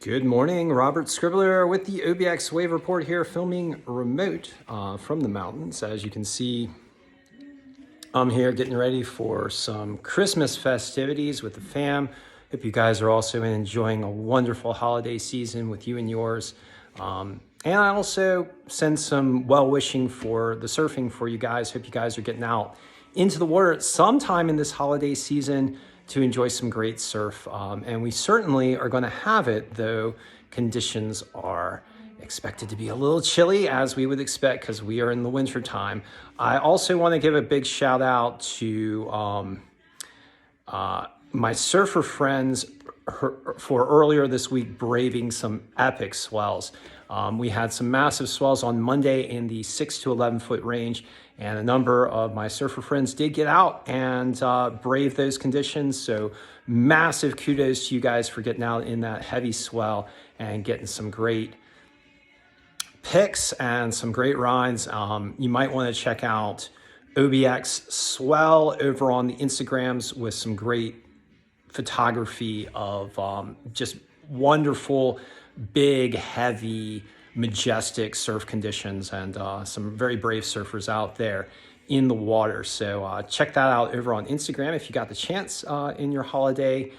Good morning, Robert Scribbler with the OBX Wave Report here, filming remote from the mountains. As you can see, I'm here getting ready for some Christmas festivities with the fam. Hope you guys are also enjoying a wonderful holiday season with you and yours. And I also send some well-wishing for the surfing for you guys. Hope you guys are getting out into the water at some time in this holiday season to enjoy some great surf. And we certainly are going to have it, though conditions are expected to be a little chilly, as we would expect, because we are in the winter time. I also want to give a big shout out to my surfer friends for earlier this week braving some epic swells. We had some massive swells on Monday in the 6 to 11 foot range, and a number of my surfer friends did get out and brave those conditions. So massive kudos to you guys for getting out in that heavy swell and getting some great pics and some great rides. You might want to check out OBX Swell over on the Instagrams with some great photography of just wonderful, big, heavy, majestic surf conditions, and some very brave surfers out there in the water. So check that out over on Instagram if you got the chance in your holiday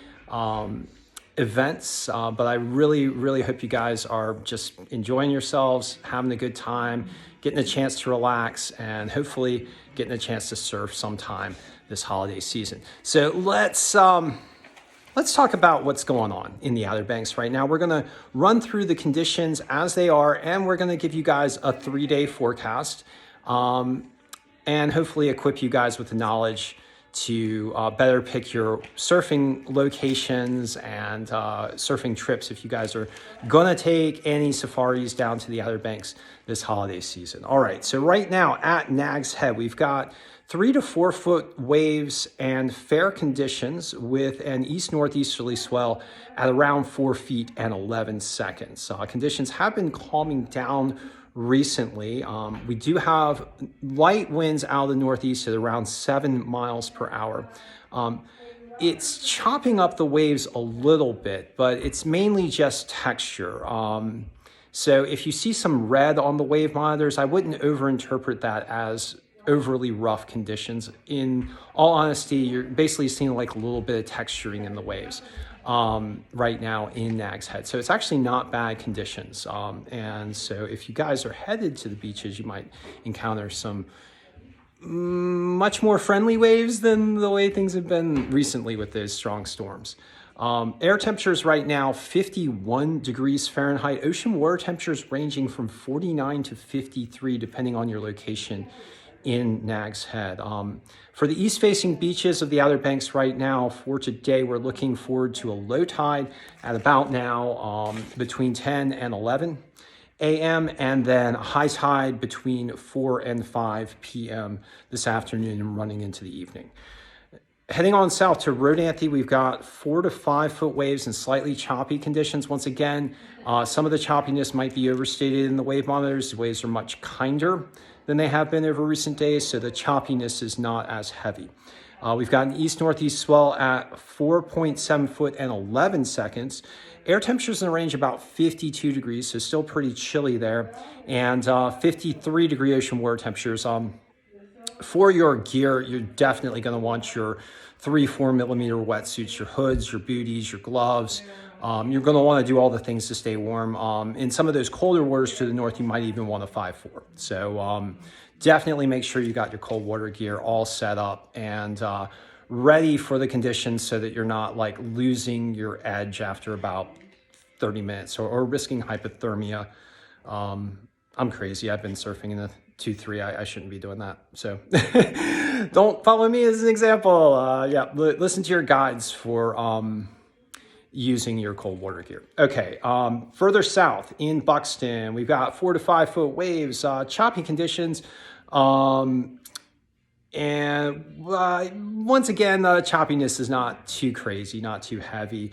events. But I really hope you guys are just enjoying yourselves, having a good time, getting a chance to relax, and hopefully getting a chance to surf sometime this holiday season. So let's talk about what's going on in the Outer Banks right now. We're going to run through the conditions as they are, and we're going to give you guys a 3-day forecast and hopefully equip you guys with the knowledge to better pick your surfing locations and surfing trips if you guys are going to take any safaris down to the Outer Banks this holiday season. All right, so right now at Nag's Head, we've got 3 to 4 foot waves and fair conditions with an east-northeasterly swell at around 4 feet and 11 seconds. Conditions have been calming down recently. We do have light winds out of the northeast at around 7 miles per hour. It's chopping up the waves a little bit, but it's mainly just texture. So if you see some red on the wave monitors, I wouldn't overinterpret that as overly rough conditions. In all honesty, you're basically seeing like a little bit of texturing in the waves right now in Nag's Head. So it's actually not bad conditions. And so if you guys are headed to the beaches, you might encounter some much more friendly waves than the way things have been recently with those strong storms. Air temperatures right now, 51 degrees Fahrenheit. Ocean water temperatures ranging from 49 to 53, depending on your location in Nag's Head. For the east-facing beaches of the Outer Banks right now, for today, we're looking forward to a low tide at about now between 10 and 11 a.m. and then a high tide between 4 and 5 p.m. this afternoon and running into the evening. Heading on south to Rodanthe, we've got 4 to 5 foot waves and slightly choppy conditions. Once again, some of the choppiness might be overstated in the wave monitors. The waves are much kinder than they have been over recent days, so the choppiness is not as heavy. We've got an east-northeast swell at 4.7 foot and 11 seconds. Air temperatures in the range about 52 degrees, so still pretty chilly there, and 53 degree ocean water temperatures. For your gear, you're definitely going to want your 3-4 millimeter wetsuits, your hoods, your booties, your gloves. You're going to want to do all the things to stay warm. In some of those colder waters to the north, you might even want a 5-4. So definitely make sure you got your cold water gear all set up and ready for the conditions so that you're not like losing your edge after about 30 minutes or risking hypothermia. I'm crazy. I've been surfing in a 2-3. I shouldn't be doing that. So don't follow me as an example. Yeah, listen to your guides for using your cold water gear. Okay, further south in Buxton, we've got 4 to 5 foot waves, choppy conditions. And once again, the choppiness is not too crazy, not too heavy.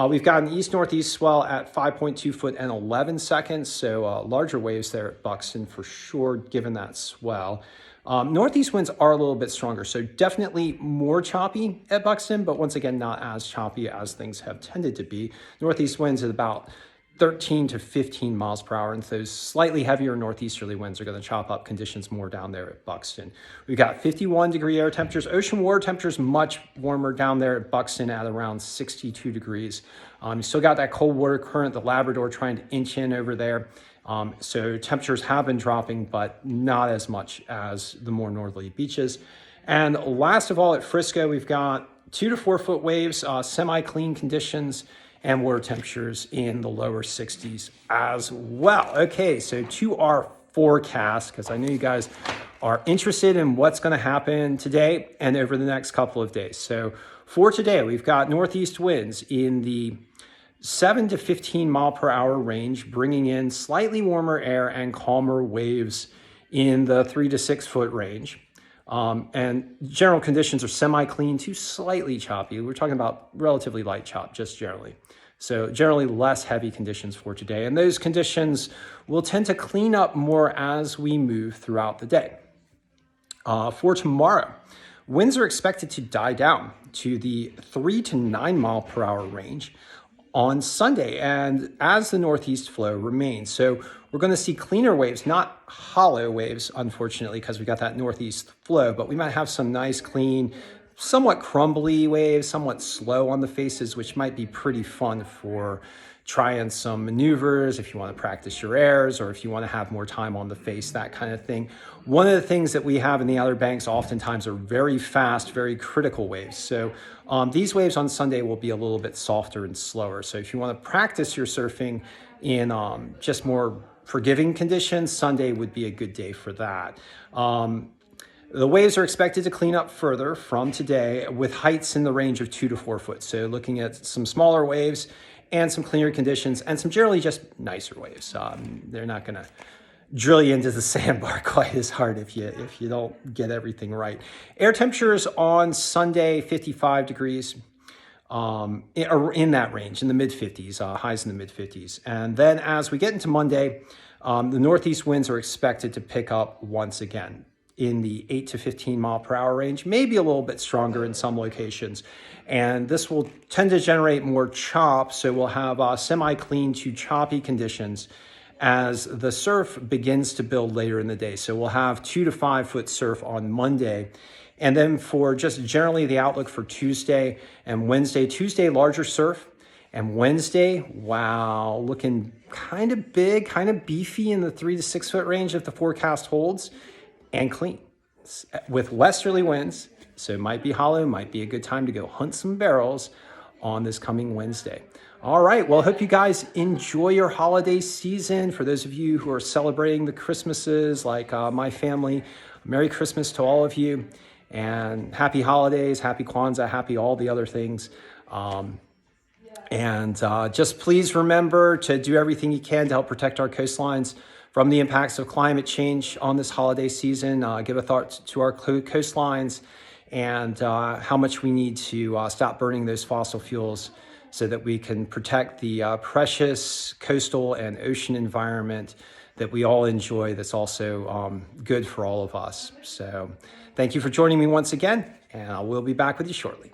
We've got an east-northeast swell at 5.2 foot and 11 seconds, so larger waves there at Buxton for sure, given that swell. Northeast winds are a little bit stronger, so definitely more choppy at Buxton, but once again, not as choppy as things have tended to be. Northeast winds at about 13 to 15 miles per hour. And those slightly heavier northeasterly winds are going to chop up conditions more down there at Buxton. We've got 51-degree air temperatures. Ocean water temperatures much warmer down there at Buxton at around 62 degrees. You still got that cold water current, the Labrador trying to inch in over there. So temperatures have been dropping, but not as much as the more northerly beaches. And last of all, at Frisco, we've got 2 to 4 foot waves, semi-clean conditions, and water temperatures in the lower 60s as well. Okay, so to our forecast, because I know you guys are interested in what's going to happen today and over the next couple of days. So for today, we've got northeast winds in the 7 to 15 mile per hour range, bringing in slightly warmer air and calmer waves in the 3 to 6 foot range. And general conditions are semi-clean to slightly choppy. We're talking about relatively light chop, just generally. So generally less heavy conditions for today. And those conditions will tend to clean up more as we move throughout the day. For tomorrow, winds are expected to die down to the 3 to 9 mile per hour range on Sunday, and as the northeast flow remains. So we're going to see cleaner waves, not hollow waves, unfortunately, because we got that northeast flow, but we might have some nice, clean, somewhat crumbly waves, somewhat slow on the faces, which might be pretty fun for trying some maneuvers if you want to practice your airs or if you want to have more time on the face, that kind of thing. One of the things that we have in the Outer Banks oftentimes are very fast, very critical waves. So these waves on Sunday will be a little bit softer and slower. So if you want to practice your surfing in just more forgiving conditions, Sunday would be a good day for that. The waves are expected to clean up further from today with heights in the range of 2 to 4 foot. So looking at some smaller waves and some cleaner conditions and some generally just nicer waves. They're not going to drill you into the sandbar quite as hard if you don't get everything right. Air temperatures on Sunday, 55 degrees, in that range, in the mid-50s, highs in the mid-50s. And then as we get into Monday, the northeast winds are expected to pick up once again in the 8 to 15 mile per hour range, maybe a little bit stronger in some locations. And this will tend to generate more chop. So we'll have semi-clean to choppy conditions as the surf begins to build later in the day. So we'll have 2 to 5 foot surf on Monday. And then for just generally the outlook for Tuesday and Wednesday, Tuesday, larger surf. And Wednesday, wow, looking kind of big, kind of beefy in the 3 to 6 foot range if the forecast holds. And clean with westerly winds. So it might be hollow, might be a good time to go hunt some barrels on this coming Wednesday. All right, well, hope you guys enjoy your holiday season. For those of you who are celebrating the Christmases, like my family, Merry Christmas to all of you, and happy holidays, happy Kwanzaa, happy all the other things. And just please remember to do everything you can to help protect our coastlines from the impacts of climate change on this holiday season. Give a thought to our coastlines and how much we need to stop burning those fossil fuels so that we can protect the precious coastal and ocean environment that we all enjoy, that's also good for all of us. So thank you for joining me once again, and I will be back with you shortly.